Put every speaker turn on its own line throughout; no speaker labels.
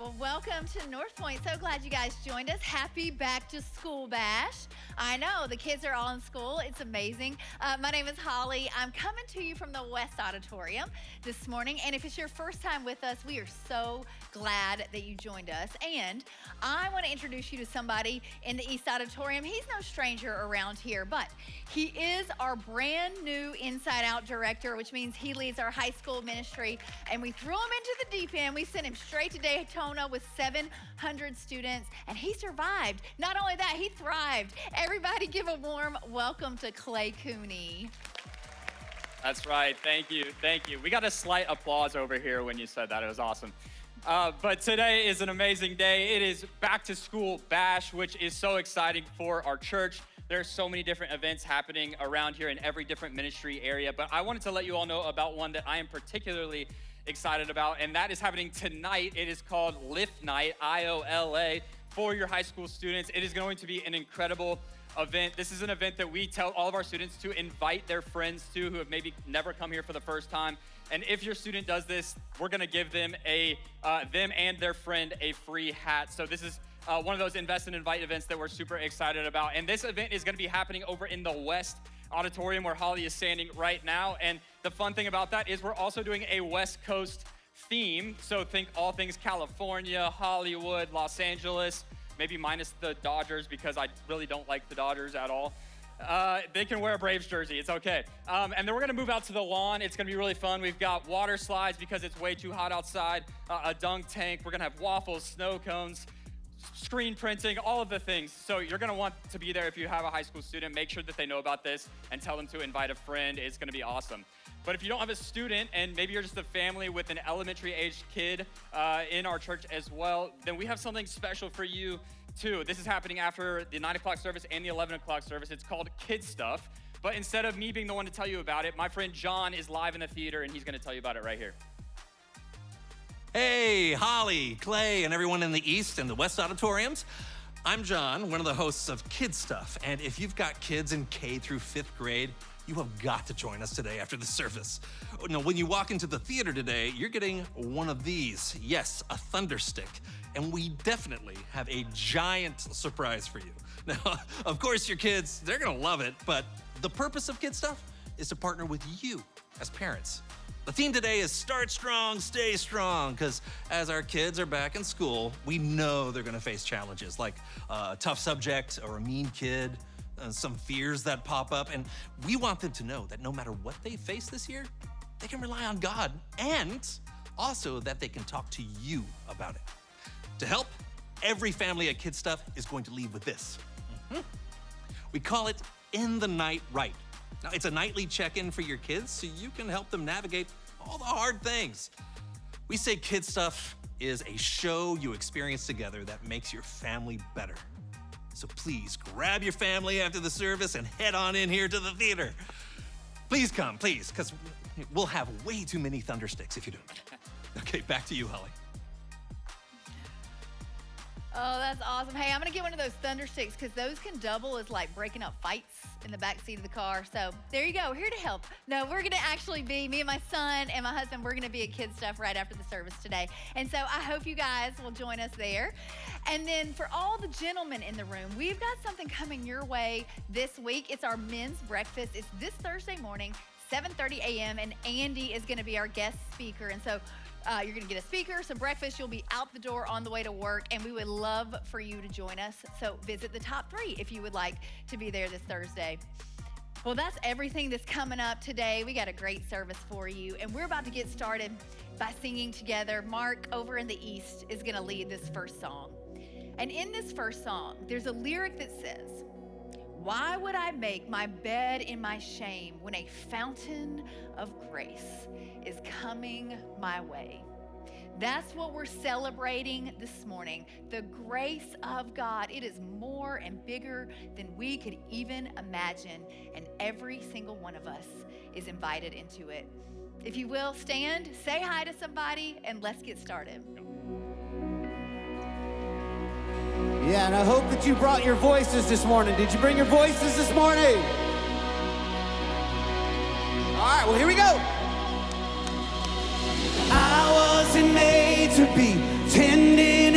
Well, welcome to North Point. So glad you guys joined us. Happy Back to School Bash. I know, the kids are all in school. It's amazing. My name is Holly. I'm coming to you from the West Auditorium this morning. And if it's your first time with us, we are so glad that you joined us. And I want to introduce you to somebody in the East Auditorium. He's no stranger around here, but he is our brand new Inside Out director, which means he leads our high school ministry. And we threw him into the deep end. We sent him straight to Daytona with 700 students, and he survived. Not only that, he thrived. Everybody give a warm welcome to Clay Cooney.
That's right. Thank you. Thank you. We got a slight applause over here when you said that. It was awesome. But today is an amazing day. It is Back to School Bash, which is so exciting for our church. There are so many different events happening around here in every different ministry area, but I wanted to let you all know about one that I am particularly excited about, and that is happening tonight. It is called Lift Night, IOLA, for your high school students. It is going to be an incredible event. This is an event that we tell all of our students to invite their friends to who have maybe never come here for the first time. And if your student does this, we're gonna give them them and their friend a free hat. So this is one of those invest and invite events that we're super excited about. And this event is gonna be happening over in the West Auditorium where Holly is standing right now. And the fun thing about that is we're also doing a West Coast theme. So think all things California, Hollywood, Los Angeles, maybe minus the Dodgers because I really don't like the Dodgers at all. They can wear a Braves jersey, it's okay. And then we're gonna move out to the lawn. It's gonna be really fun. We've got water slides because it's way too hot outside, a dunk tank. We're gonna have waffles, snow cones, screen printing, all of the things. So you're gonna want to be there if you have a high school student. Make sure that they know about this and tell them to invite a friend. It's gonna be awesome. But if you don't have a student and maybe you're just a family with an elementary aged kid in our church as well, then we have something special for you too. This is happening after the 9 o'clock service and the 11 o'clock service. It's called Kid Stuff. But instead of me being the one to tell you about it, my friend John is live in the theater and he's gonna tell you about it right here.
Hey, Holly, Clay, and everyone in the East and the West Auditoriums. I'm John, one of the hosts of Kid Stuff. And if you've got kids in K through 5th grade, you have got to join us today after the service. Now, when you walk into the theater today, you're getting one of these. Yes, a thunder stick. And we definitely have a giant surprise for you. Now, of course, your kids, they're gonna love it, but the purpose of Kid Stuff is to partner with you as parents. The theme today is Start Strong, Stay Strong, because as our kids are back in school, we know they're gonna face challenges like a tough subject or a mean kid, some fears that pop up, and we want them to know that no matter what they face this year, they can rely on God, and also that they can talk to you about it. To help, every family at Kid Stuff is going to leave with this. We call it In the Night Right. Now, it's a nightly check-in for your kids so you can help them navigate all the hard things. We say Kid Stuff is a show you experience together that makes your family better. So please grab your family after the service and head on in here to the theater. Please come, please, because we'll have way too many thunder sticks if you don't. Okay, back to you, Holly.
Oh, that's awesome. Hey, I'm gonna get one of those thunder sticks because those can double as like breaking up fights in the back seat of the car. So there you go, here to help. No, we're gonna actually be, me and my son and my husband, we're gonna be at Kid Stuff right after the service today. And so I hope you guys will join us there. And then for all the gentlemen in the room, we've got something coming your way this week. It's our men's breakfast. It's this Thursday morning, 7:30 a.m. and Andy is gonna be our guest speaker. And so you're gonna get a speaker, some breakfast, you'll be out the door on the way to work, and we would love for you to join us. So visit the top 3 if you would like to be there this Thursday. Well, that's everything that's coming up today. We got a great service for you, and we're about to get started by singing together. Mark over in the East is gonna lead this first song. And in this first song, there's a lyric that says, "Why would I make my bed in my shame when a fountain of grace is coming my way?" That's what we're celebrating this morning. The grace of God. It is more and bigger than we could even imagine, and every single one of us is invited into it. If you will, stand, say hi to somebody, and let's get started.
Yeah, and I hope that you brought your voices this morning. Did you bring your voices this morning? All right, well, here we go. I wasn't made to be tending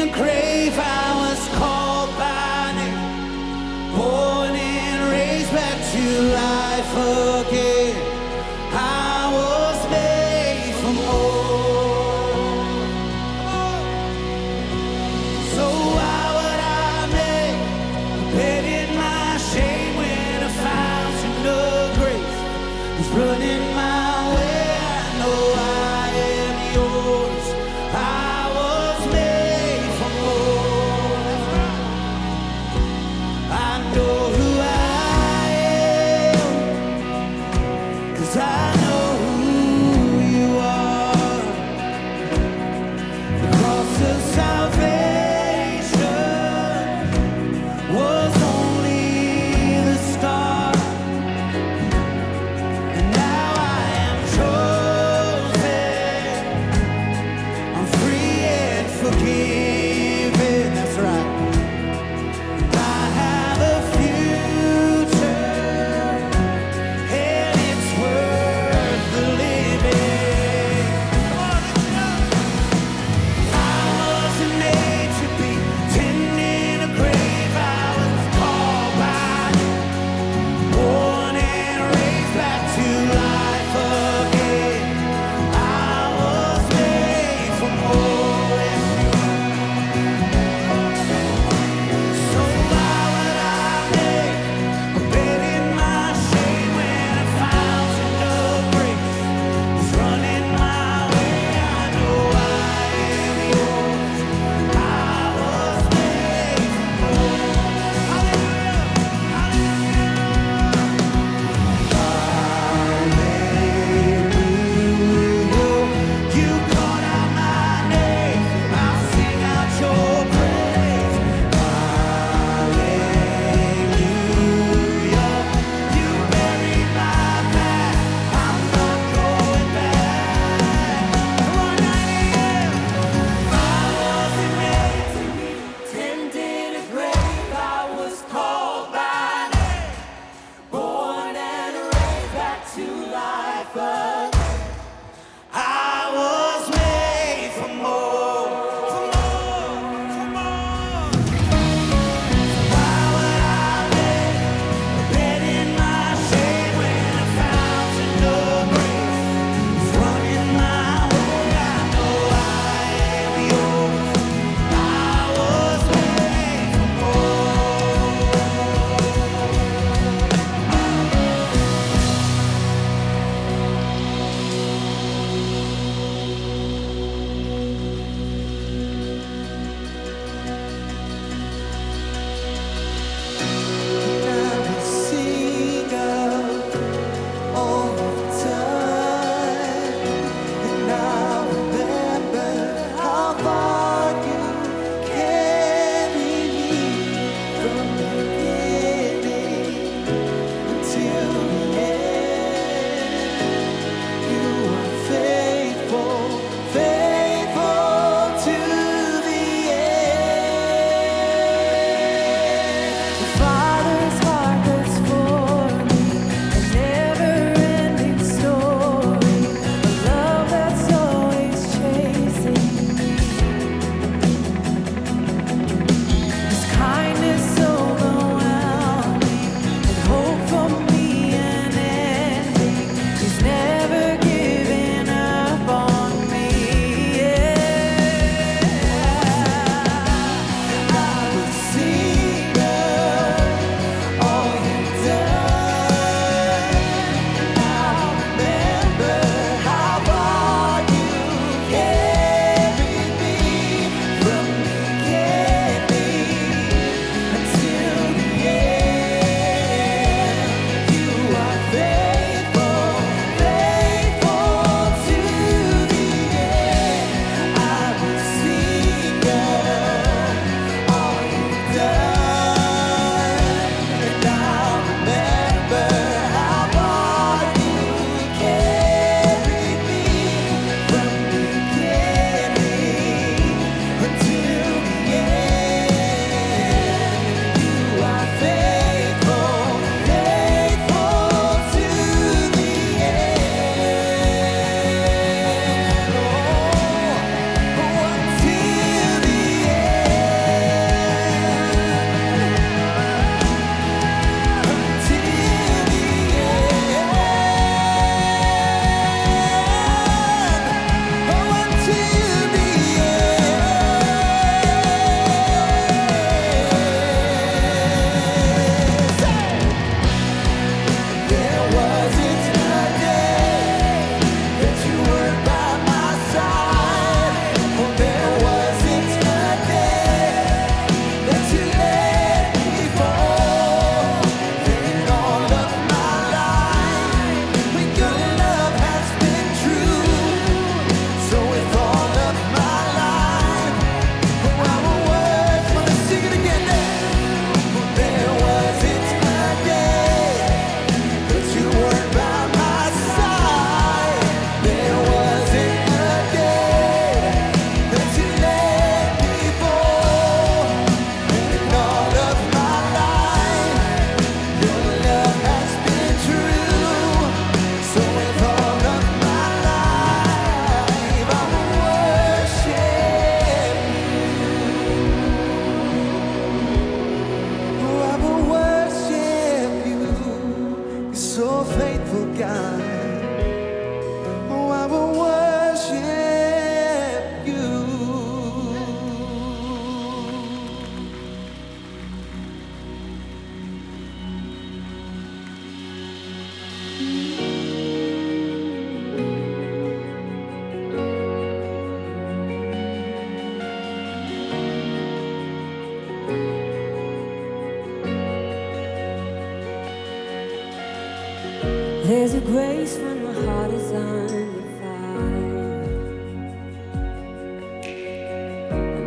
There's a grace when my heart is under fire.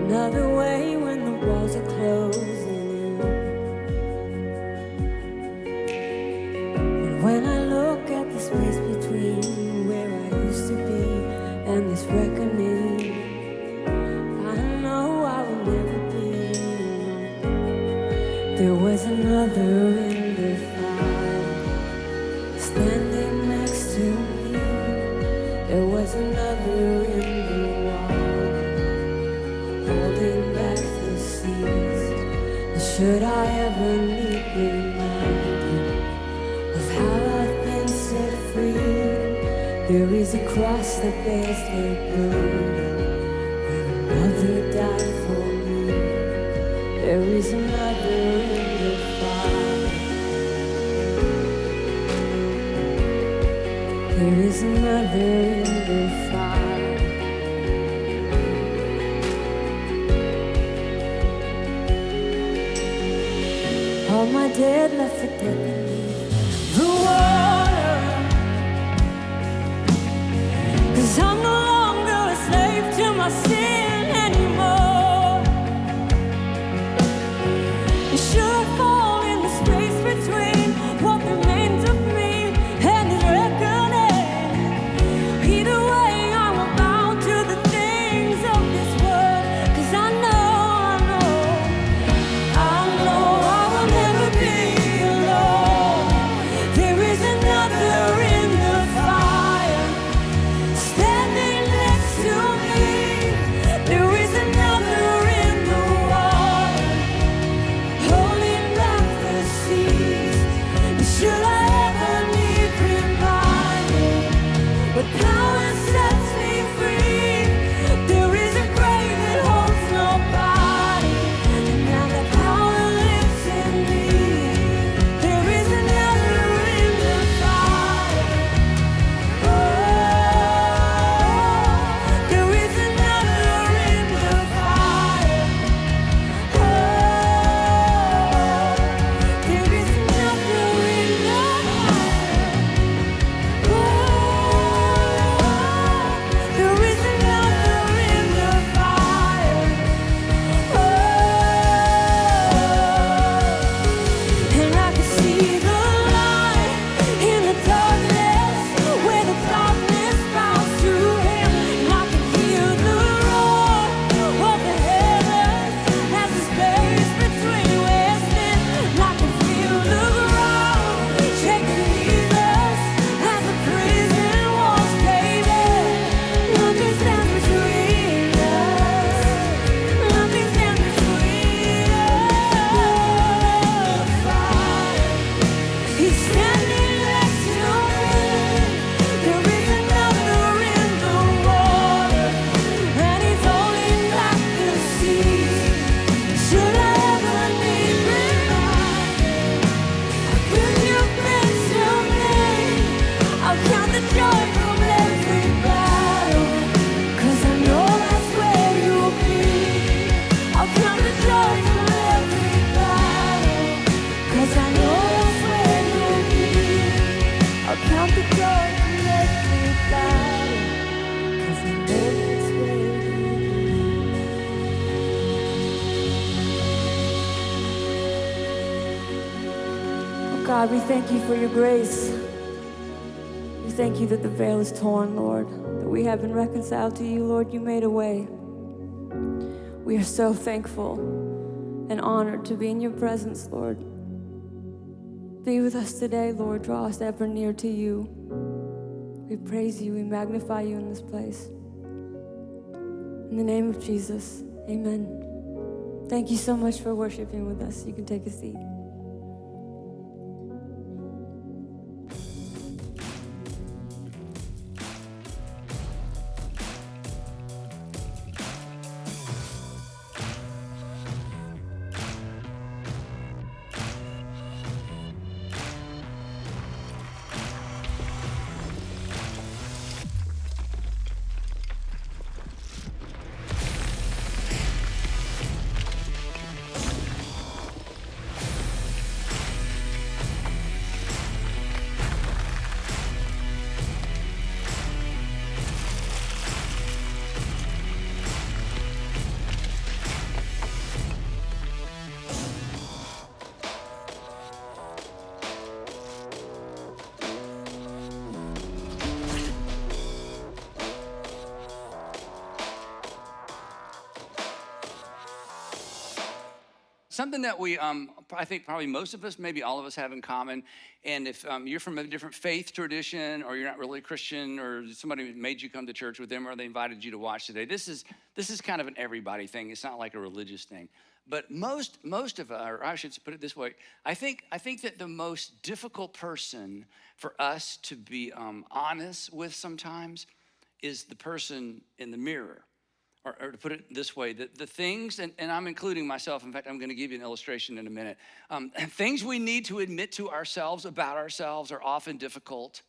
Another way when the walls are closing in. And when I look at the space between where I used to be and this reckoning, I know I will never be alone. There was another in the fire, standing next to me. There was another in the wall, holding back the seas. And should I ever need reminding of how I've been set free, there is a cross that bears their burden, where another died for me. There is another in the fire. There is another in the fire. All my dead left for dead beneath the water. 'Cause I'm no longer a slave to my sin anymore. And should I fall in the space between what remains of me and his reckoning, either way I will bow to the things of this world. 'Cause I know I will never be alone. There is another in the fire, standing next to me. There is another in the water, holding back the seas. And should I ever need reminding what power sets me free, there is a grave that holds nobody, and now the power lives in me. There is another in the fire. Oh, there is another in the fire. Oh, there is another in the fire. Oh, there is another in the fire. Oh, and I can see the light in the darkness, where the darkness bows to him. And I can hear the roar of the heavens as the space between we're in. And I can feel the ground shaking beneath us as the prison walls cave in. Nothing stands between us. Nothing stands between us. Fire. He's standing next to me. There is another in the water, and he's holding back the seas. Should I ever need reminding how good you've been to me, I'll count the joy from every battle, 'cause I know that's where you'll be. I'll count the joy from every battle, 'cause I know that's where you'll be. I'll count the joy from every battle, 'cause I know that's where you'll be. Oh God, we thank you for your grace. We thank you that the veil is torn, Lord, that we have been reconciled to you, Lord. You made a way. We are so thankful and honored to be in your presence, Lord. Be with us today, Lord. Draw us ever near to you. We praise you. We magnify you in this place. In the name of Jesus, amen. Thank you so much for worshiping with us. You can take a seat.
something that we, I think probably most of us, maybe all of us have in common. And if you're from a different faith tradition, or you're not really a Christian, or somebody made you come to church with them, or they invited you to watch today, this is kind of an everybody thing. It's not like a religious thing. But most of us, or I should put it this way, I think that the most difficult person for us to be honest with sometimes is the person in the mirror. Or to put it this way, the things, and I'm including myself, in fact, I'm gonna give you an illustration in a minute. Things we need to admit to ourselves about ourselves are often difficult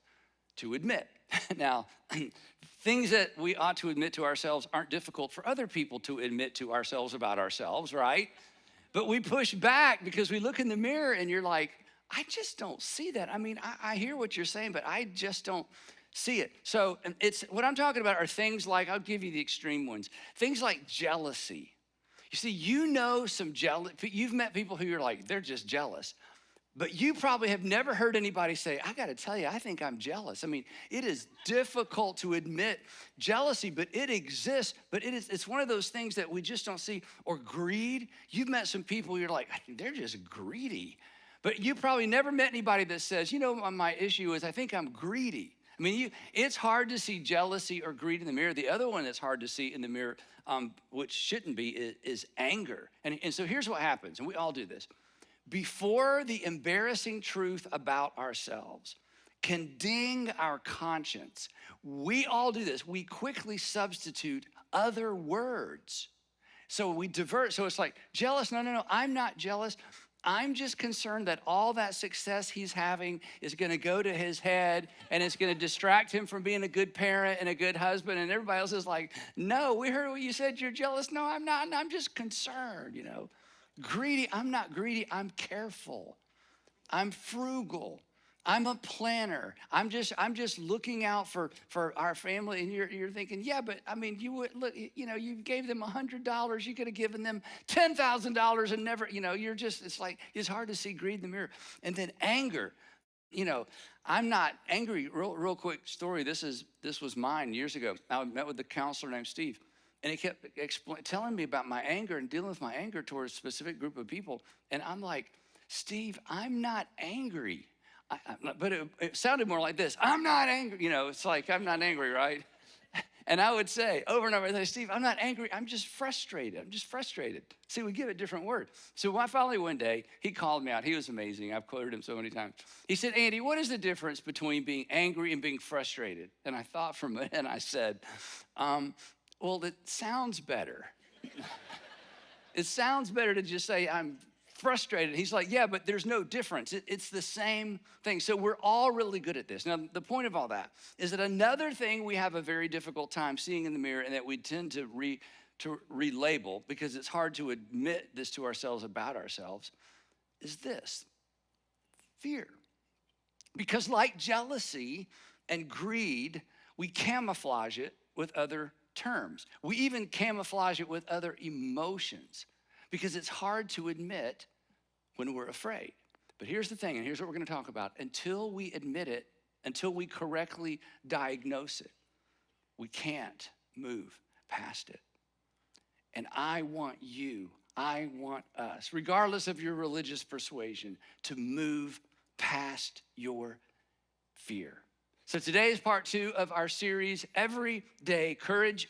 to admit. Now, things that we ought to admit to ourselves aren't difficult for other people to admit to ourselves about ourselves, right? But we push back because we look in the mirror and you're like, I just don't see that. I mean, I hear what you're saying, but I just don't see it. So it's what I'm talking about are things like, I'll give you the extreme ones, things like jealousy. You see, you know some jealous, you've met people who you're like, they're just jealous. But you probably have never heard anybody say, I gotta tell you, I think I'm jealous. I mean, it is difficult to admit jealousy, but it exists. But it's one of those things that we just don't see. Or greed. You've met some people, you're like, they're just greedy. But you probably never met anybody that says, you know, my issue is I think I'm greedy. I mean, it's hard to see jealousy or greed in the mirror. The other one that's hard to see in the mirror, which shouldn't be, is anger. And so here's what happens, and we all do this. Before the embarrassing truth about ourselves can ding our conscience, we all do this. We quickly substitute other words. So we divert. So it's like, jealous? No, I'm not jealous. I'm just concerned that all that success he's having is gonna go to his head, and it's gonna distract him from being a good parent and a good husband. And everybody else is like, no, we heard what you said, you're jealous. No, I'm not, I'm just concerned, you know. Greedy, I'm not greedy, I'm careful. I'm frugal. I'm a planner. I'm just looking out for our family. And you're thinking, yeah, but I mean, you would look, you know, you gave them $100. You could have given them $10,000 and never, you know, it's like, it's hard to see greed in the mirror. And then anger, you know, I'm not angry. Real quick story. This was mine years ago. I met with a counselor named Steve. And he kept telling me about my anger and dealing with my anger towards a specific group of people. And I'm like, Steve, I'm not angry. But it sounded more like this. I'm not angry. You know, it's like, I'm not angry, right? And I would say over and over, I'd say, Steve, I'm not angry. I'm just frustrated. I'm just frustrated. See, we give it a different word. So finally one day, he called me out. He was amazing. I've quoted him so many times. He said, Andy, what is the difference between being angry and being frustrated? And I thought for a minute, and I said, well, it sounds better. It sounds better to just say I'm frustrated. He's like, yeah, but there's no difference. It's the same thing. So we're all really good at this. Now, the point of all that is that another thing we have a very difficult time seeing in the mirror, and that we tend to relabel because it's hard to admit this to ourselves about ourselves, is this: fear. Because like jealousy and greed, we camouflage it with other terms. We even camouflage it with other emotions because it's hard to admit when we're afraid. But here's the thing, and here's what we're gonna talk about. Until we admit it, until we correctly diagnose it, we can't move past it. And I want us, regardless of your religious persuasion, to move past your fear. So today is part 2 of our series, Everyday Courage.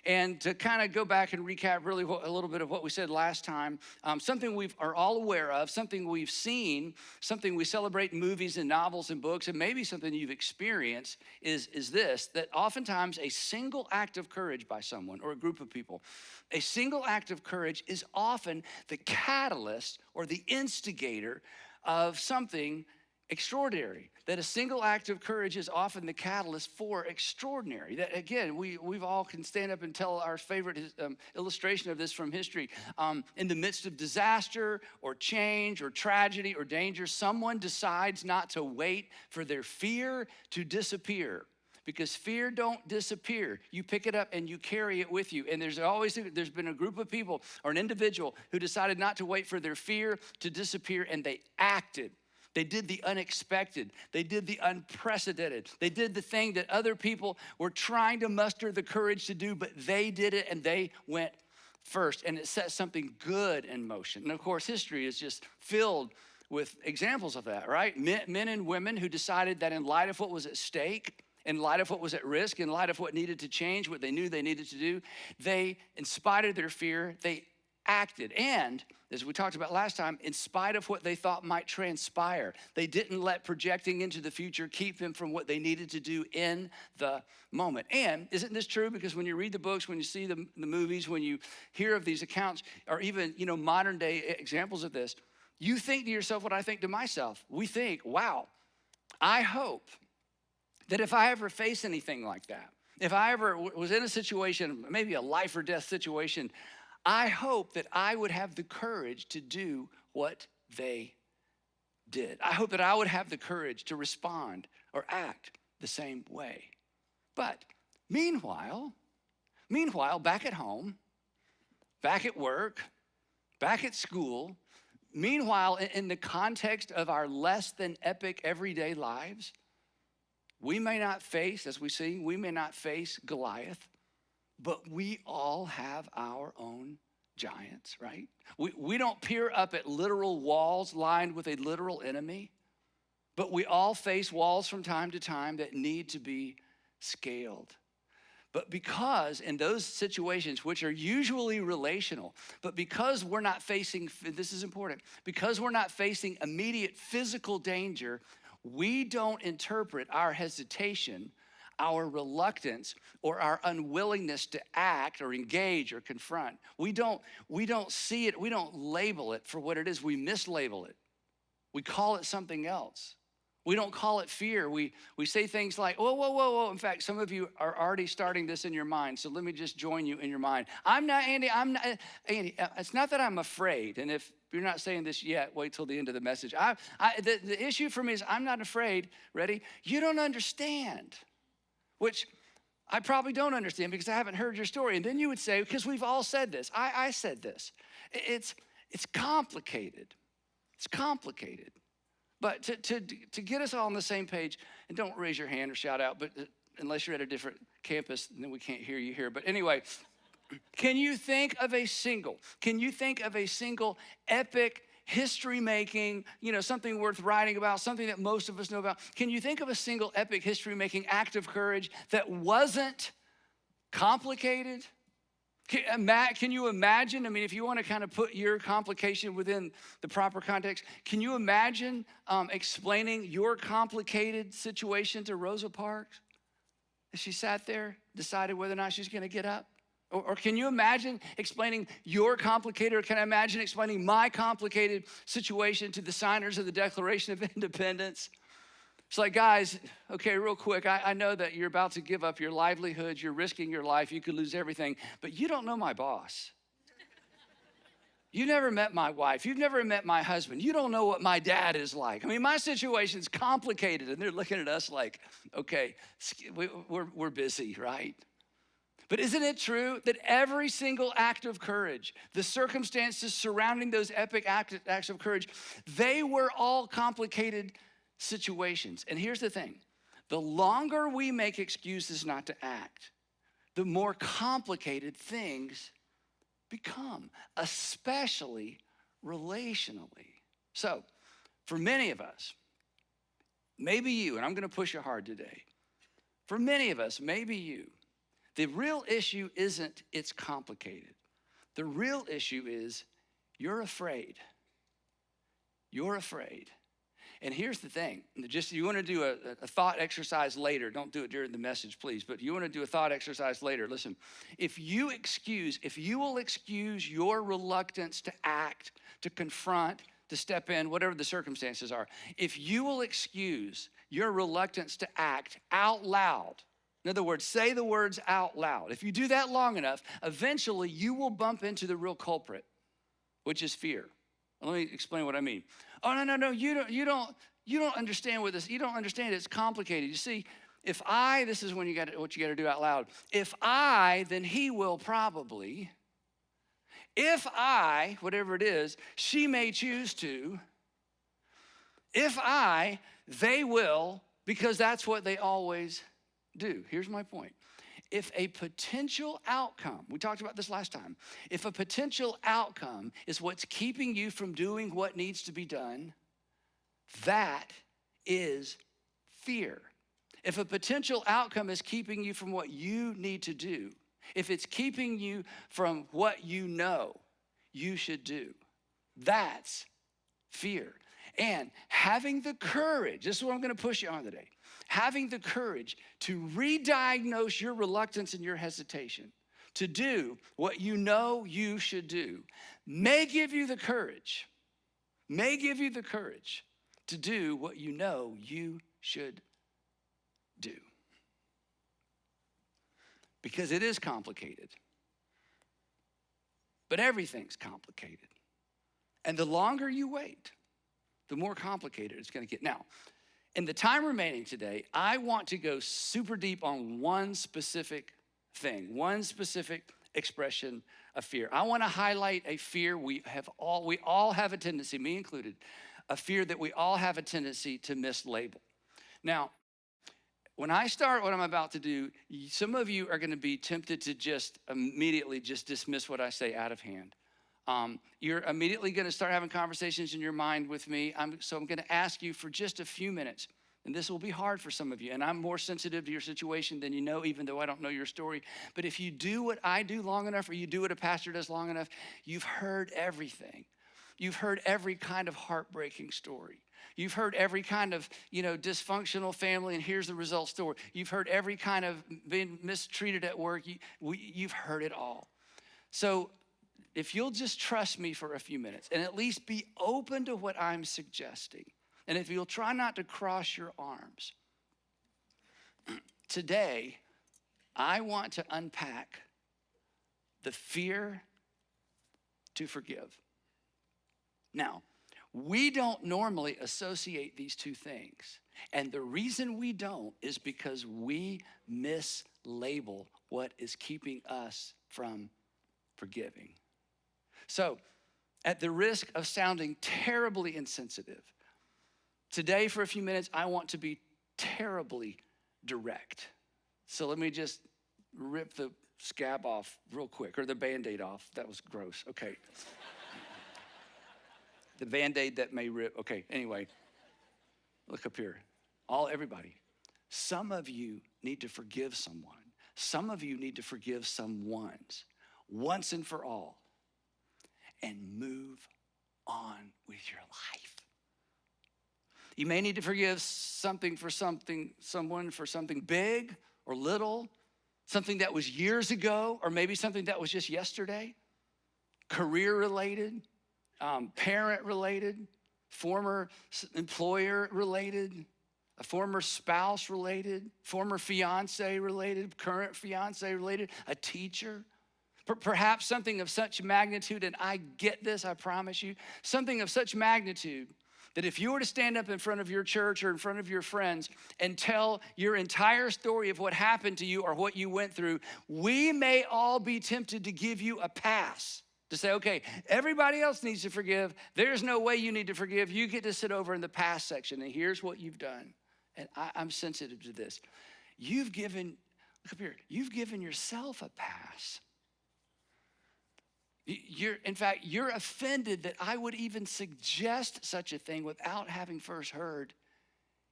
And to kind of go back and recap really a little bit of what we said last time, something we are all aware of, something we've seen, something we celebrate in movies and novels and books, and maybe something you've experienced is this, that oftentimes a single act of courage by someone or a group of people, a single act of courage is often the catalyst or the instigator of something extraordinary. That a single act of courage is often the catalyst for extraordinary. That again, we've all can stand up and tell our favorite illustration of this from history. In the midst of disaster or change or tragedy or danger, someone decides not to wait for their fear to disappear. Because fear don't disappear. You pick it up and you carry it with you. And there's been a group of people or an individual who decided not to wait for their fear to disappear, and they acted. They did the unexpected. They did the unprecedented. They did the thing that other people were trying to muster the courage to do, but they did it and they went first, and it sets something good in motion. And of course, history is just filled with examples of that, right? Men and women who decided that in light of what was at stake, in light of what was at risk, in light of what needed to change, what they knew they needed to do, they, in spite of their fear, they acted. And as we talked about last time, in spite of what they thought might transpire, they didn't let projecting into the future keep them from what they needed to do in the moment. And isn't this true? Because when you read the books, when you see the movies, when you hear of these accounts, or even, modern day examples of this, you think to yourself what I think to myself. We think, wow, I hope that if I ever face anything like that, if I ever was in a situation, maybe a life or death situation, I hope that I would have the courage to do what they did. I hope that I would have the courage to respond or act the same way. But meanwhile, back at home, back at work, back at school, meanwhile, in the context of our less than epic everyday lives, we may not face, as we see, we may not face Goliath, but we all have our own giants, right? We don't peer up at literal walls lined with a literal enemy, but we all face walls from time to time that need to be scaled. But because in those situations, which are usually relational, but because we're not facing, this is important, because we're not facing immediate physical danger, we don't interpret our hesitation, our reluctance, or our unwillingness to act or engage or confront. We don't see it, we don't label it for what it is, we mislabel it. We call it something else. We don't call it fear. We say things like, whoa. In fact, some of you are already starting this in your mind, so let me just join you in your mind. Andy, it's not that I'm afraid, and if you're not saying this yet, wait till the end of the message. The issue for me is I'm not afraid, ready? You don't understand, which I probably don't understand because I haven't heard your story. And then you would say, because we've all said this, I said this, it's complicated. It's complicated. But to get us all on the same page, and don't raise your hand or shout out, but unless you're at a different campus, then we can't hear you here. But anyway, can you think of a single epic, history-making, something worth writing about, something that most of us know about? Can you think of a single epic, history-making act of courage that wasn't complicated? Can you imagine? I mean, if you want to kind of put your complication within the proper context, can you imagine explaining your complicated situation to Rosa Parks as she sat there, decided whether or not she's going to get up? Or can you imagine explaining your complicated, or can I imagine explaining my complicated situation to the signers of the Declaration of Independence? It's like, guys, okay, real quick, I know that you're about to give up your livelihoods, you're risking your life, you could lose everything, but you don't know my boss. You never met my wife, you've never met my husband, you don't know what my dad is like. I mean, my situation's complicated, and they're looking at us like, okay, we're busy, right? But isn't it true that every single act of courage, the circumstances surrounding those epic acts of courage, they were all complicated situations. And here's the thing, the longer we make excuses not to act, the more complicated things become, especially relationally. So for many of us, maybe you, and I'm gonna push you hard today, for many of us, maybe you, the real issue isn't it's complicated. The real issue is you're afraid. You're afraid. And here's the thing, just you wanna do a thought exercise later, don't do it during the message, please, but you wanna do a thought exercise later, listen, if you will excuse your reluctance to act, to confront, to step in, whatever the circumstances are, if you will excuse your reluctance to act out loud, in other words, say the words out loud, if you do that long enough, eventually you will bump into the real culprit, which is fear. Let me explain what I mean. Oh, no, you don't understand what this, you don't understand, it's complicated. You see, if I, this is when what you gotta do out loud. If I, then he will probably. If I, whatever it is, she may choose to. If I, they will, because that's what they always do. Here's my point. if a potential outcome, we talked about this last time, if a potential outcome is what's keeping you from doing what needs to be done, that is fear. If a potential outcome is keeping you from what you need to do, if it's keeping you from what you know you should do, that's fear. And having the courage, this is what I'm gonna push you on today, having the courage to re-diagnose your reluctance and your hesitation to do what you know you should do may give you the courage to do what you know you should do. Because it is complicated. But everything's complicated. And the longer you wait, the more complicated it's gonna get. Now, in the time remaining today, I want to go super deep on one specific thing, one specific expression of fear. I wanna highlight a fear we all have a tendency, me included, a fear that we all have a tendency to mislabel. Now, when I start what I'm about to do, some of you are gonna be tempted to just immediately just dismiss what I say out of hand. You're immediately gonna start having conversations in your mind with me. So I'm gonna ask you for just a few minutes, and this will be hard for some of you, and I'm more sensitive to your situation than you know, even though I don't know your story. But if you do what I do long enough, or you do what a pastor does long enough, you've heard everything. You've heard every kind of heartbreaking story. You've heard every kind of, dysfunctional family, and here's the result story. You've heard every kind of being mistreated at work. You've heard it all. So if you'll just trust me for a few minutes and at least be open to what I'm suggesting, and if you'll try not to cross your arms, today I want to unpack the fear to forgive. Now, we don't normally associate these two things. And the reason we don't is because we mislabel what is keeping us from forgiving. So, at the risk of sounding terribly insensitive, today for a few minutes, I want to be terribly direct. So let me just rip the scab off real quick, or the Band-Aid off. That was gross, okay. The Band-Aid that may rip, okay, anyway. Look up here, everybody. Some of you need to forgive someone. Some of you need to forgive someones once and for all and move on with your life. You may need to forgive someone for something big or little, something that was years ago, or maybe something that was just yesterday, career related, parent related, former employer related, a former spouse related, former fiance related, current fiance related, a teacher. Perhaps something of such magnitude, and I get this, I promise you, something of such magnitude that if you were to stand up in front of your church or in front of your friends and tell your entire story of what happened to you or what you went through, we may all be tempted to give you a pass. To say, okay, everybody else needs to forgive. There's no way you need to forgive. You get to sit over in the past section, and here's what you've done. And I'm sensitive to this. Look up here, you've given yourself a pass. In fact, you're offended that I would even suggest such a thing without having first heard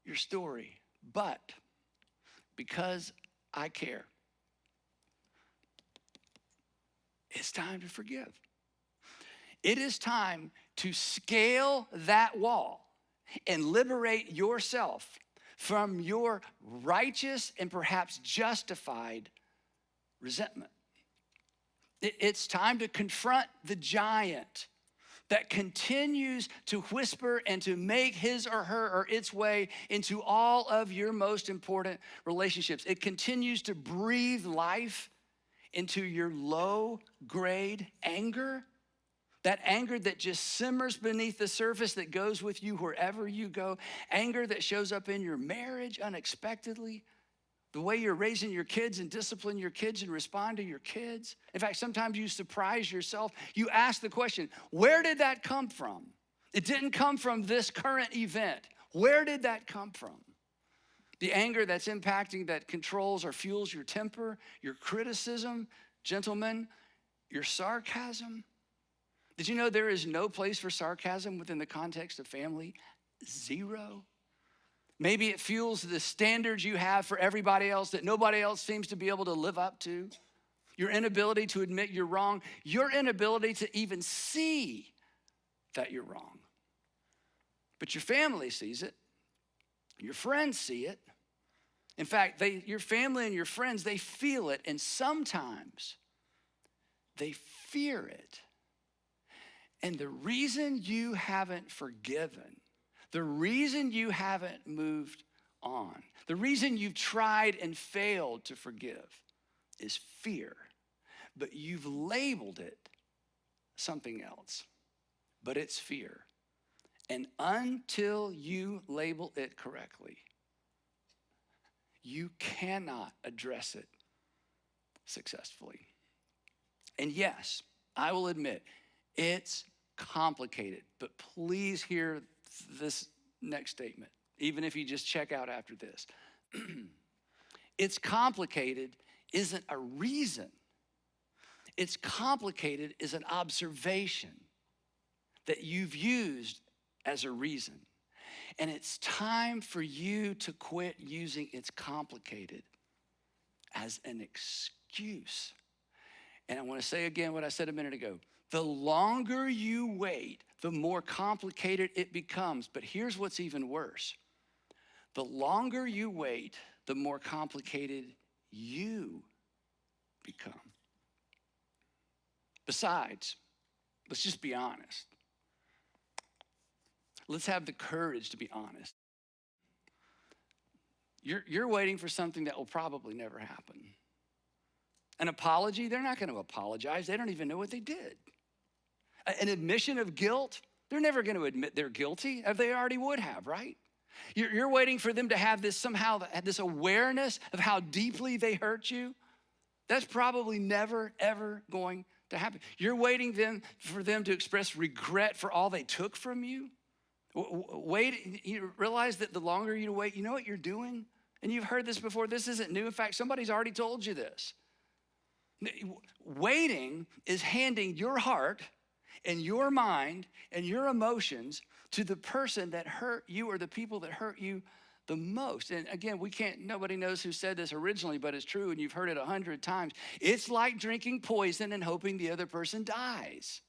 your story. But because I care, it's time to forgive. It is time to scale that wall and liberate yourself from your righteous and perhaps justified resentment. It's time to confront the giant that continues to whisper and to make his or her or its way into all of your most important relationships. It continues to breathe life into your low-grade anger, that anger that just simmers beneath the surface that goes with you wherever you go, anger that shows up in your marriage unexpectedly, the way you're raising your kids and discipline your kids and respond to your kids. In fact, sometimes you surprise yourself. You ask the question, where did that come from? It didn't come from this current event. Where did that come from? The anger that's impacting, that controls or fuels your temper, your criticism, gentlemen, your sarcasm. Did you know there is no place for sarcasm within the context of family? Zero. Maybe it fuels the standards you have for everybody else that nobody else seems to be able to live up to. Your inability to admit you're wrong, your inability to even see that you're wrong. But your family sees it. Your friends see it. In fact, your family and your friends, they feel it, and sometimes they fear it. And the reason you haven't forgiven, the reason you haven't moved on, the reason you've tried and failed to forgive is fear. But you've labeled it something else, but it's fear. And until you label it correctly, you cannot address it successfully. And yes, I will admit, it's complicated, but please hear this next statement, even if you just check out after this. It's complicated isn't a reason. It's complicated is an observation that you've used as a reason. And it's time for you to quit using it's complicated as an excuse. And I want to say again what I said a minute ago. The longer you wait, the more complicated it becomes. But here's what's even worse. The longer you wait, the more complicated you become. Besides, let's just be honest. Let's have the courage to be honest. You're waiting for something that will probably never happen. An apology, they're not going to apologize. They don't even know what they did. An admission of guilt, they're never going to admit they're guilty. They already would have, right? You're waiting for them to have this awareness of how deeply they hurt you. That's probably never, ever going to happen. You're waiting for them to express regret for all they took from you. Wait, you realize that the longer you wait, you know what you're doing? And you've heard this before. This isn't new. In fact, somebody's already told you this. Waiting is handing your heart and your mind and your emotions to the person that hurt you or the people that hurt you the most. And again, nobody knows who said this originally, but it's true, and you've heard it 100 times. It's like drinking poison and hoping the other person dies.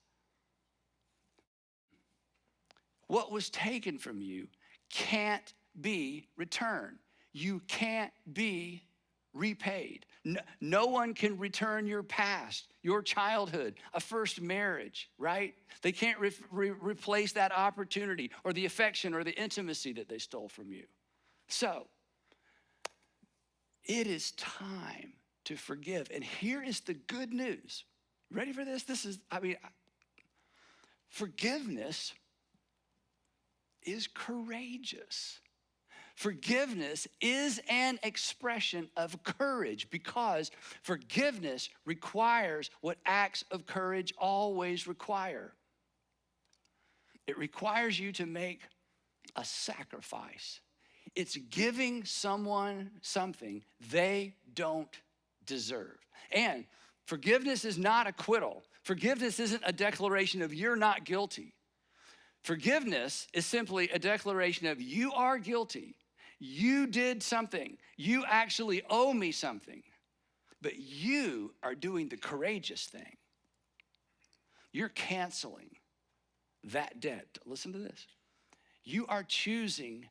What was taken from you can't be returned. You can't be repaid. No one can return your past, your childhood, a first marriage, right? They can't replace that opportunity or the affection or the intimacy that they stole from you. So, it is time to forgive. And here is the good news. Ready for this? Forgiveness is courageous. Forgiveness is an expression of courage because forgiveness requires what acts of courage always require. It requires you to make a sacrifice. It's giving someone something they don't deserve. And forgiveness is not acquittal. Forgiveness isn't a declaration of you're not guilty. Forgiveness is simply a declaration of you are guilty. You did something. You actually owe me something. But you are doing the courageous thing. You're canceling that debt. Listen to this. You are choosing,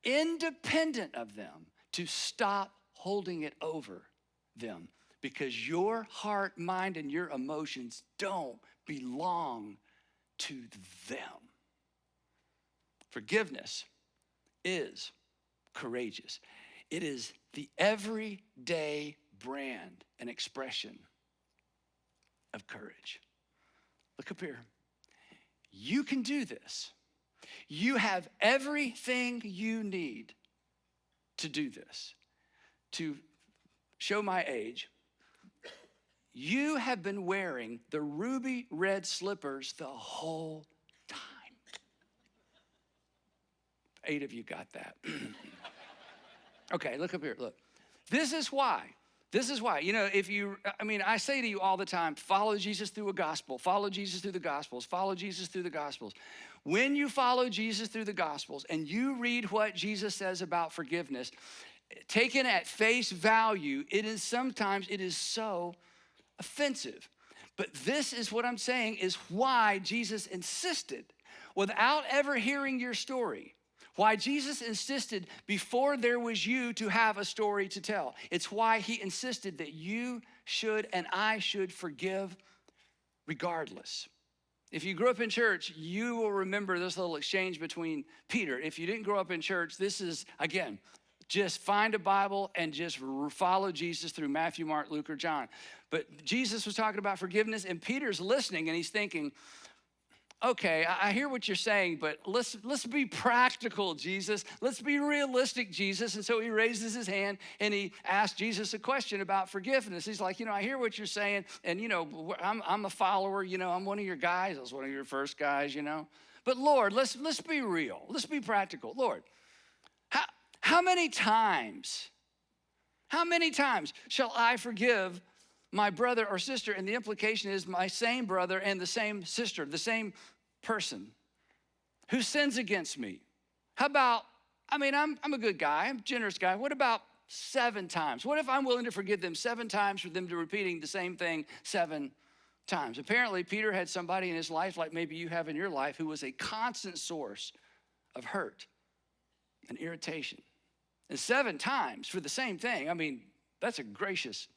independent of them, to stop holding it over them because your heart, mind, and your emotions don't belong to them. Forgiveness is courageous. It is the everyday brand and expression of courage. Look up here. You can do this. You have everything you need to do this. To show my age, you have been wearing the ruby red slippers the whole time. 8 of you got that. Okay, look up here, look. This is why. This is why. You know, I say to you all the time, follow Jesus through a gospel, follow Jesus through the gospels, follow Jesus through the gospels. When you follow Jesus through the gospels and you read what Jesus says about forgiveness, taken at face value, it is so offensive. But this is what I'm saying is why Jesus insisted, without ever hearing your story, why Jesus insisted before there was you to have a story to tell. It's why he insisted that you should and I should forgive regardless. If you grew up in church, you will remember this little exchange between Peter. If you didn't grow up in church, this is, again, just find a Bible and just follow Jesus through Matthew, Mark, Luke, or John. But Jesus was talking about forgiveness, and Peter's listening, and he's thinking, okay, I hear what you're saying, but let's be practical, Jesus. Let's be realistic, Jesus. And so he raises his hand and he asks Jesus a question about forgiveness. He's like, I hear what you're saying, and I'm a follower. I'm one of your guys. I was one of your first guys. But Lord, let's be real. Let's be practical, Lord. How many times shall I forgive my brother or sister? And the implication is my same brother and the same sister, the same person who sins against me. How about, I'm a good guy, I'm a generous guy. What about 7 times? What if I'm willing to forgive them 7 times for them to repeating the same thing 7 times? Apparently, Peter had somebody in his life, like maybe you have in your life, who was a constant source of hurt and irritation. And 7 times for the same thing, that's a gracious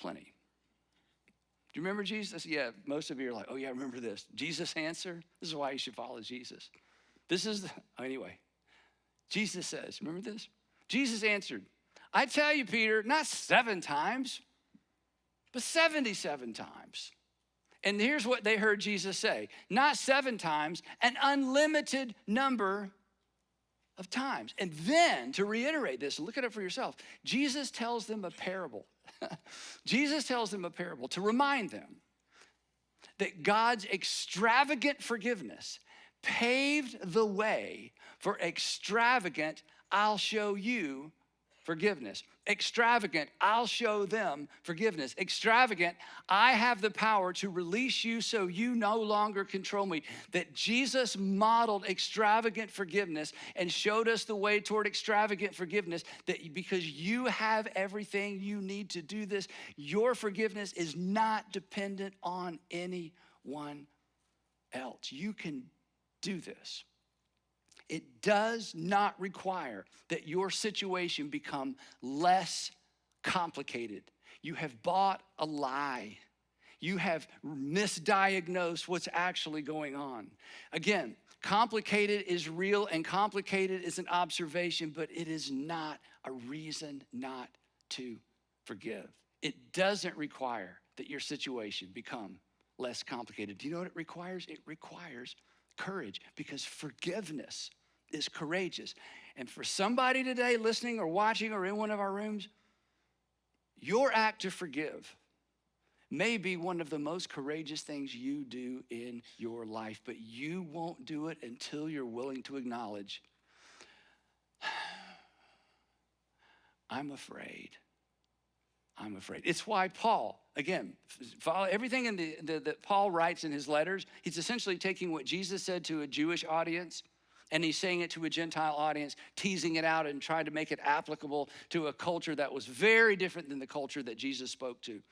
plenty. Do you remember Jesus? Yeah, most of you are like, oh yeah, I remember this. Jesus' answer, this is why you should follow Jesus. Anyway, Jesus says, remember this? Jesus answered, I tell you, Peter, not 7 times, but 77 times. And here's what they heard Jesus say, not 7 times, an unlimited number of times. And then to reiterate this, look it up for yourself, Jesus tells them a parable. Jesus tells them a parable to remind them that God's extravagant forgiveness paved the way for extravagant, I'll show you forgiveness. Extravagant, I'll show them forgiveness. Extravagant, I have the power to release you so you no longer control me. That Jesus modeled extravagant forgiveness and showed us the way toward extravagant forgiveness, that because you have everything you need to do this, your forgiveness is not dependent on anyone else. You can do this. It does not require that your situation become less complicated. You have bought a lie. You have misdiagnosed what's actually going on. Again, complicated is real and complicated is an observation, but it is not a reason not to forgive. It doesn't require that your situation become less complicated. Do you know what it requires? It requires courage, because forgiveness is courageous. And for somebody today listening or watching or in one of our rooms, your act to forgive may be one of the most courageous things you do in your life, but you won't do it until you're willing to acknowledge, I'm afraid. I'm afraid. It's why Paul, again, follow everything in that Paul writes in his letters. He's essentially taking what Jesus said to a Jewish audience, and he's saying it to a Gentile audience, teasing it out and trying to make it applicable to a culture that was very different than the culture that Jesus spoke to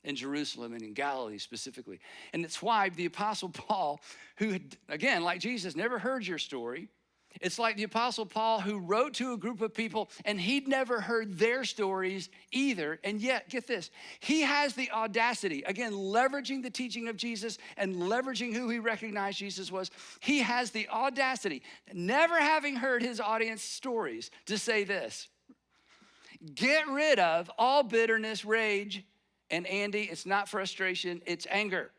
in Jerusalem and in Galilee specifically. And it's why the Apostle Paul, who had, again, like Jesus, never heard your story. It's like the Apostle Paul, who wrote to a group of people and he'd never heard their stories either. And yet, get this, he has the audacity, again, leveraging the teaching of Jesus and leveraging who he recognized Jesus was. He has the audacity, never having heard his audience stories, to say this: get rid of all bitterness, rage, and Andy, it's not frustration, it's anger.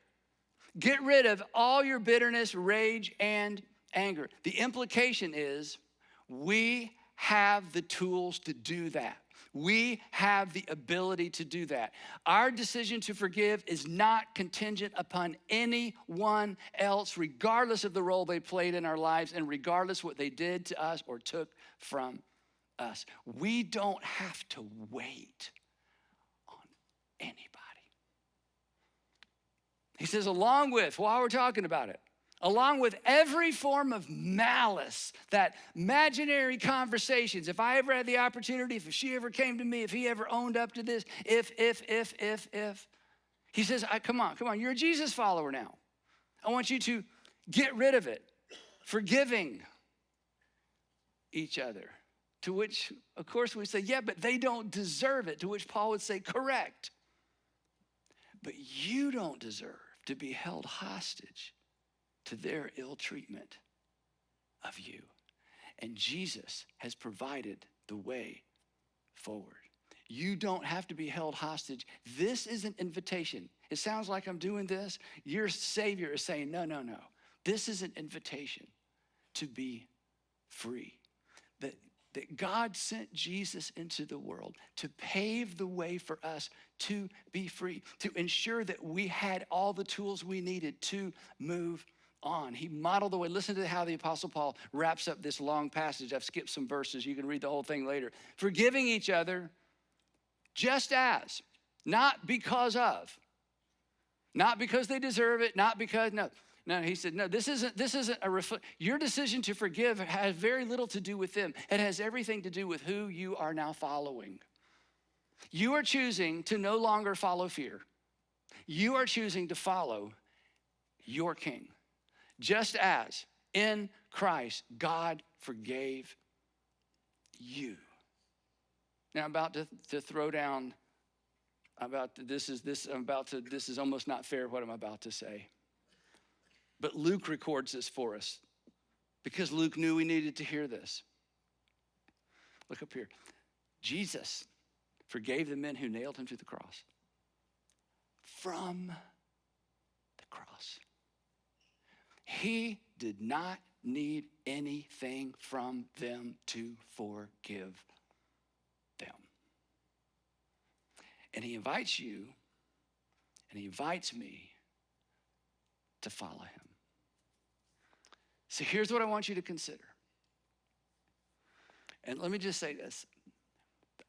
Get rid of all your bitterness, rage, and anger. The implication is we have the tools to do that. We have the ability to do that. Our decision to forgive is not contingent upon anyone else, regardless of the role they played in our lives and regardless what they did to us or took from us. We don't have to wait on anybody. He says, along with, while we're talking about it, along with every form of malice, that imaginary conversations, if I ever had the opportunity, if she ever came to me, if he ever owned up to this, if. He says, come on, you're a Jesus follower now. I want you to get rid of it, forgiving each other. To which, of course, we say, yeah, but they don't deserve it. To which Paul would say, correct. But you don't deserve to be held hostage to their ill treatment of you. And Jesus has provided the way forward. You don't have to be held hostage. This is an invitation. It sounds like I'm doing this. Your Savior is saying, no. This is an invitation to be free. That God sent Jesus into the world to pave the way for us to be free, to ensure that we had all the tools we needed to move on. He modeled the way. Listen to how the Apostle Paul wraps up this long passage. I've skipped some verses. You can read the whole thing later. Forgiving each other just as, not because of, not because they deserve it, not because, no, he said, no, this isn't a your decision to forgive has very little to do with them. It has everything to do with who you are now following. You are choosing to no longer follow fear. You are choosing to follow your King. Just as in Christ, God forgave you. Now I'm about to throw down, this is almost not fair what I'm about to say. But Luke records this for us because Luke knew we needed to hear this. Look up here. Jesus forgave the men who nailed him to the cross. From the cross. He did not need anything from them to forgive them. And he invites you and he invites me to follow him. So here's what I want you to consider. And let me just say this.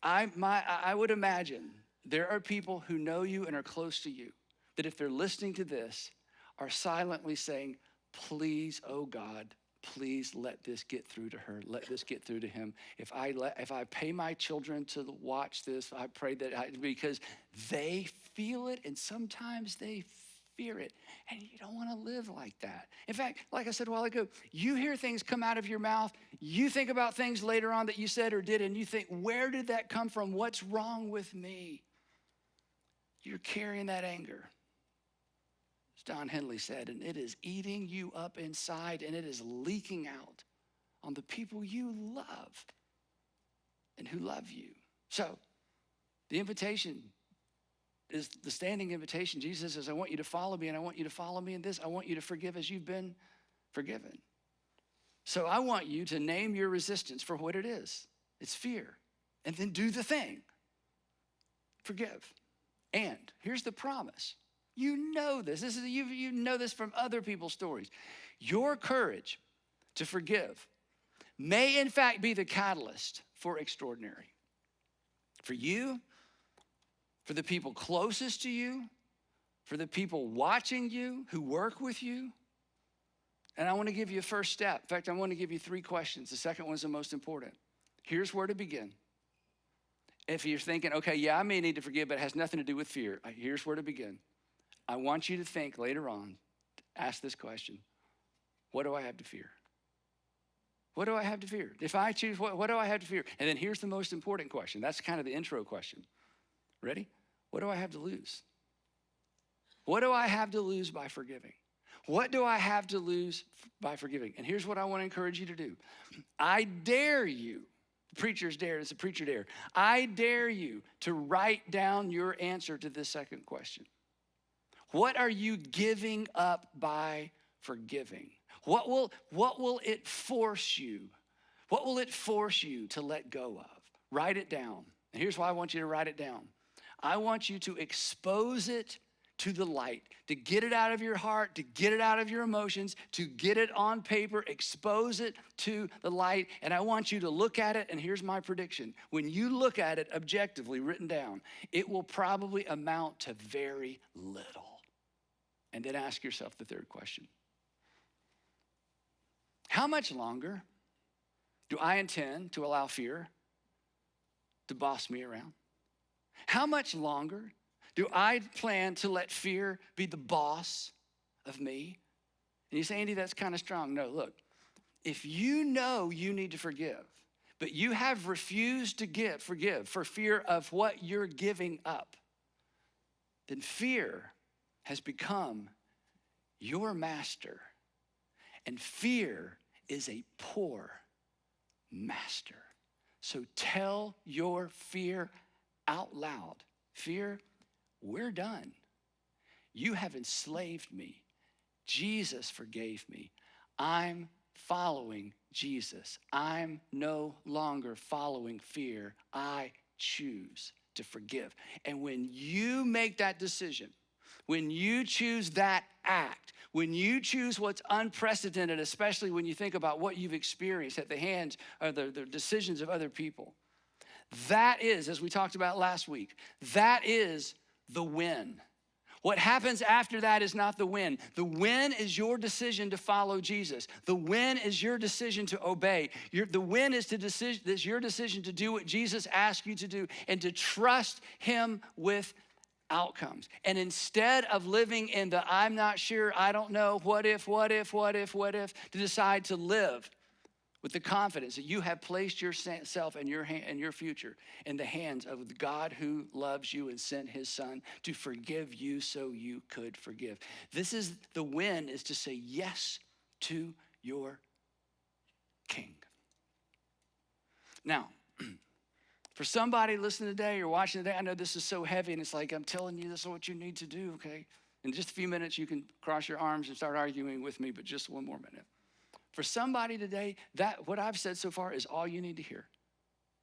I would imagine there are people who know you and are close to you that if they're listening to this are silently saying, please, oh God, please let this get through to her. Let this get through to him. If I pay my children to watch this, I pray that because they feel it and sometimes they fear it. And you don't want to live like that. In fact, like I said a while ago, you hear things come out of your mouth. You think about things later on that you said or did, and you think, where did that come from? What's wrong with me? You're carrying that anger. As Don Henley said, and it is eating you up inside, and it is leaking out on the people you love and who love you. So, the invitation is the standing invitation. Jesus says, I want you to follow me, and I want you to follow me in this. I want you to forgive as you've been forgiven. So I want you to name your resistance for what it is. It's fear. And then do the thing. Forgive. And here's the promise. You know this. You know this from other people's stories. Your courage to forgive may in fact be the catalyst for extraordinary. For you, for the people closest to you, for the people watching you, who work with you. And I want to give you a first step. In fact, I want to give you 3 questions. The second one's the most important. Here's where to begin. If you're thinking, okay, yeah, I may need to forgive, but it has nothing to do with fear. Here's where to begin. I want you to think later on, ask this question. What do I have to fear? What do I have to fear? If I choose, what do I have to fear? And then here's the most important question. That's kind of the intro question. Ready? What do I have to lose? What do I have to lose by forgiving? What do I have to lose by forgiving? And here's what I want to encourage you to do. I dare you, the preacher's dare, it's a preacher dare. I dare you to write down your answer to this second question. What are you giving up by forgiving? What will it force you? What will it force you to let go of? Write it down. And here's why I want you to write it down. I want you to expose it to the light, to get it out of your heart, to get it out of your emotions, to get it on paper, expose it to the light. And I want you to look at it, and here's my prediction. When you look at it objectively written down, it will probably amount to very little. And then ask yourself the third question. How much longer do I intend to allow fear to boss me around? How much longer do I plan to let fear be the boss of me? And you say, Andy, that's kind of strong. No, look, if you know you need to forgive, but you have refused to forgive for fear of what you're giving up, then fear has become your master. And fear is a poor master. So tell your fear out loud. Fear, we're done. You have enslaved me. Jesus forgave me. I'm following Jesus. I'm no longer following fear. I choose to forgive. And when you make that decision, when you choose that act, when you choose what's unprecedented, especially when you think about what you've experienced at the hands of the decisions of other people, that is, as we talked about last week, that is the win. What happens after that is not the win. The win is your decision to follow Jesus. The win is your decision to obey. The win is your decision to do what Jesus asked you to do and to trust him with outcomes. And instead of living in the I'm not sure, I don't know, what if, to decide to live with the confidence that you have placed yourself and your future in the hands of the God who loves you and sent his son to forgive you so you could forgive. This is the win, is to say yes to your king. Now, for somebody listening today or watching today, I know this is so heavy and it's like, I'm telling you, this is what you need to do, okay? In just a few minutes, you can cross your arms and start arguing with me, but just one more minute. For somebody today, that what I've said so far is all you need to hear.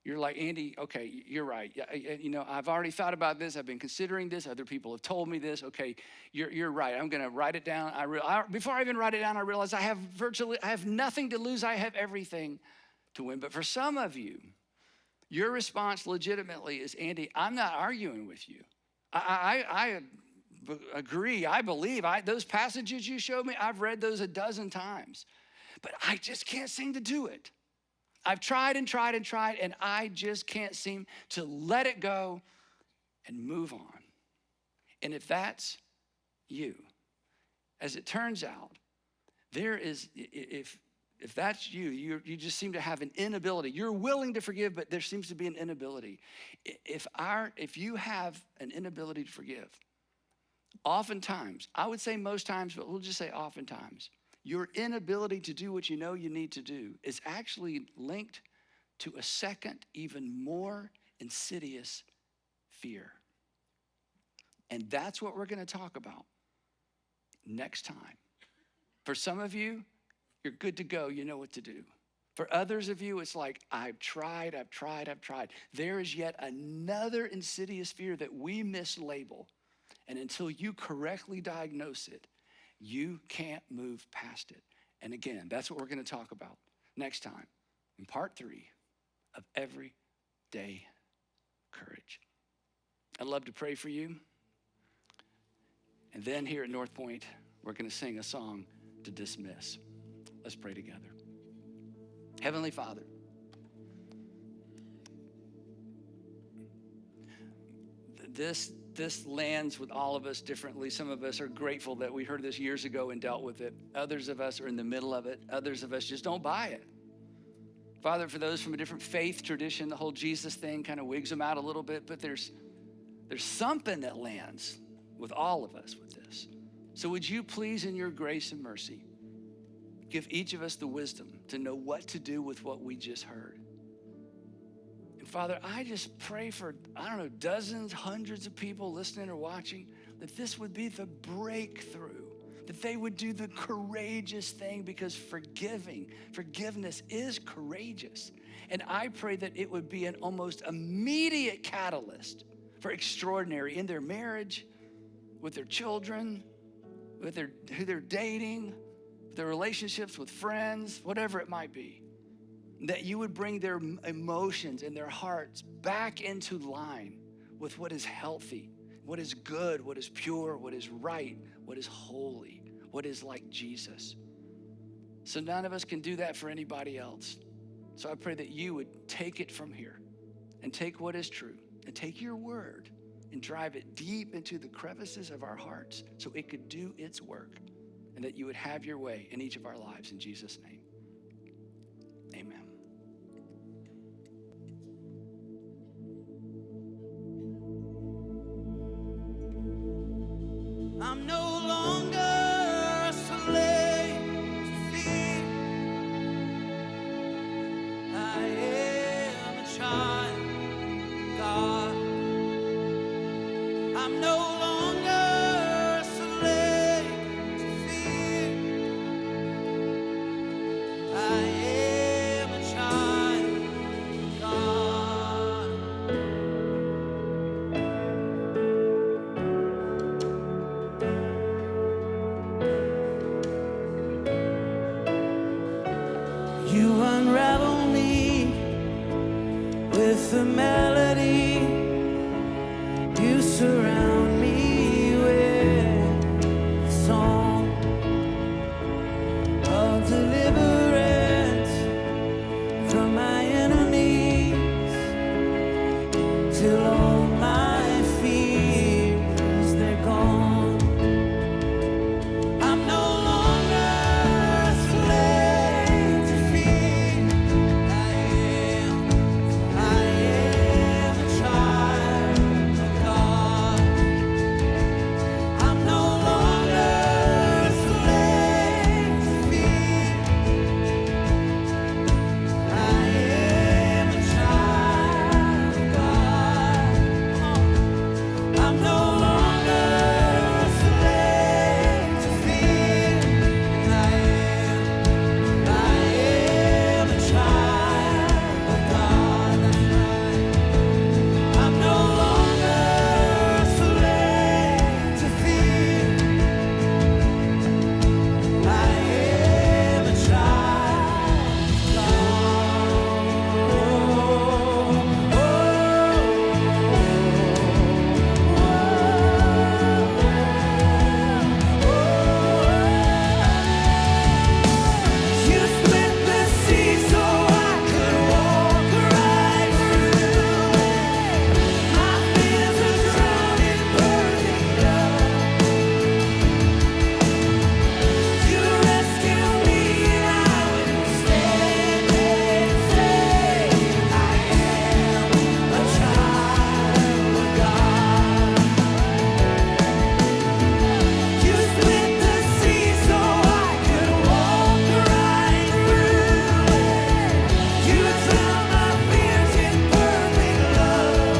You're like, Andy, okay, you're right. You know, I've already thought about this. I've been considering this. Other people have told me this. Okay, you're right. I'm going to write it down. Before I even write it down, I realize I have nothing to lose. I have everything to win. But for some of you, your response legitimately is, Andy, I'm not arguing with you. I agree. I believe. Those passages you showed me, I've read those a dozen times. But I just can't seem to do it. I've tried and tried and tried, and I just can't seem to let it go and move on. And if that's you, as it turns out, there is, if that's you, you just seem to have an inability. You're willing to forgive, but there seems to be an inability. If you have an inability to forgive, oftentimes, I would say most times, but we'll just say oftentimes, your inability to do what you know you need to do is actually linked to a second, even more insidious fear. And that's what we're going to talk about next time. For some of you, you're good to go. You know what to do. For others of you, it's like, I've tried. There is yet another insidious fear that we mislabel. And until you correctly diagnose it, you can't move past it. And again, that's what we're going to talk about next time in part 3 of Everyday Courage. I'd love to pray for you. And then here at North Point, we're going to sing a song to dismiss. Let's pray together. Heavenly Father, this lands with all of us differently. Some of us are grateful that we heard this years ago and dealt with it. Others of us are in the middle of it. Others of us just don't buy it. Father, for those from a different faith tradition, the whole Jesus thing kind of wigs them out a little bit, but there's something that lands with all of us with this. So would you please, in your grace and mercy, give each of us the wisdom to know what to do with what we just heard. Father, I just pray for, dozens, hundreds of people listening or watching, that this would be the breakthrough, that they would do the courageous thing, because forgiveness is courageous. And I pray that it would be an almost immediate catalyst for extraordinary in their marriage, with their children, with who they're dating, their relationships with friends, whatever it might be. That you would bring their emotions and their hearts back into line with what is healthy, what is good, what is pure, what is right, what is holy, what is like Jesus. So none of us can do that for anybody else. So I pray that you would take it from here and take what is true and take your word and drive it deep into the crevices of our hearts so it could do its work, and that you would have your way in each of our lives in Jesus' name. Amen.
I'm no longer a slave to fear. I am a child of God. I'm no longer a slave to fear. I am a child of God. You unravel me with a melody. You surround me with a song of deliverance from my enemies, till all my fears they're gone. I'm no longer a slave to fear. I am a child of God. I'm no longer a slave to fear. I am a child of God. I'm no longer a slave to fear. I am a child of God. I'm no longer a slave to fear. I am a child of God. You split the sea so I could walk right through it. My fears are drowned in perfect love. You rescue me and I will stand and say, I am a child of God. You split the sea so I could walk right through it. You drown my fears in perfect love.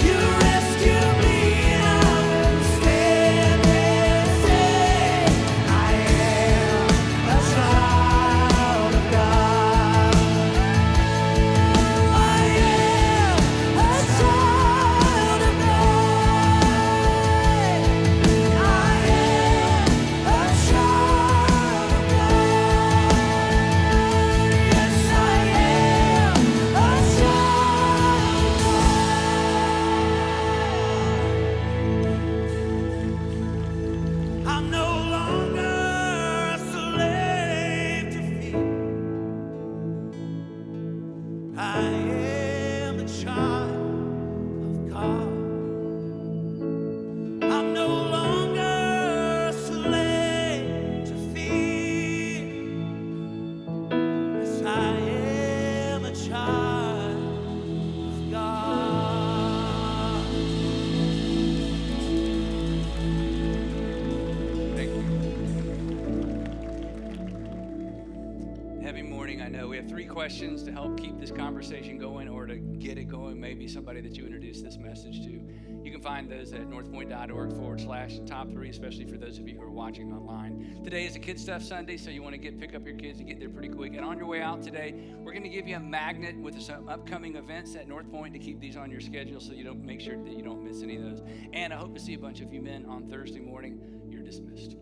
You rescue me and I will stand and say, I am a child of God. I am a child of God. I am a child of God. Yes, I am a child. I'm no longer a slave to fear. I am a child of God. I'm no longer a slave to fear. Yes, I am a child of God.
Thank you. Heavy morning, I know. We have 3 questions to help keep this conversation going or to get it going. Maybe somebody that you introduced this message to. You can find those at northpoint.org/top 3, especially for those of you who are watching online. Today is a Kid Stuff Sunday, so you want to pick up your kids and get there pretty quick. And on your way out today, we're going to give you a magnet with some upcoming events at North Point to keep these on your schedule so you don't make sure that you don't miss any of those. And I hope to see a bunch of you men on Thursday morning. You're dismissed.